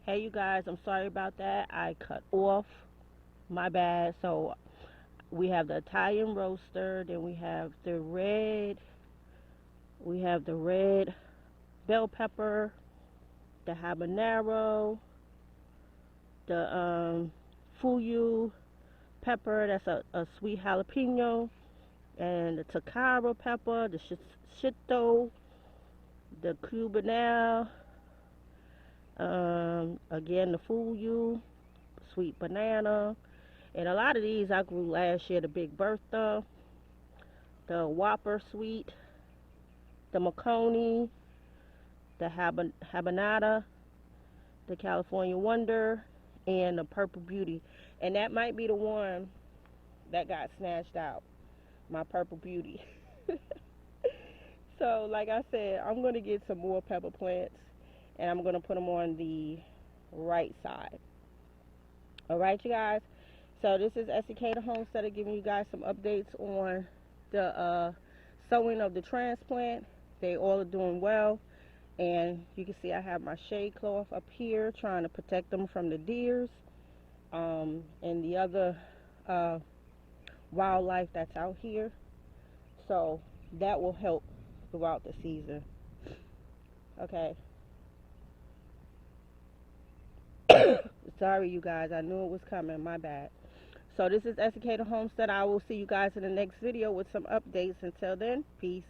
Hey you guys, I'm sorry about that. I cut off. My bad. So we have the Italian roaster, then we have the red bell pepper, the habanero, the fuyu pepper, that's a sweet jalapeno, and the takara pepper, the shito, the cubanelle, again the fuyu, sweet banana, and a lot of these I grew last year. The Big Bertha, the Whopper Sweet, the Maconi, the Habanada, the California Wonder, and the Purple Beauty. And that might be the one that got snatched out, my Purple Beauty. So, like I said, I'm going to get some more pepper plants and I'm going to put them on the right side. All right, you guys. So, this is SEK the Homesteader giving you guys some updates on the sowing of the transplant. They all are doing well. And you can see I have my shade cloth up here trying to protect them from the deers and the other wildlife that's out here. So that will help throughout the season. Okay. Sorry, you guys. I knew it was coming. My bad. So this is SK the Homestead. I will see you guys in the next video with some updates. Until then, peace.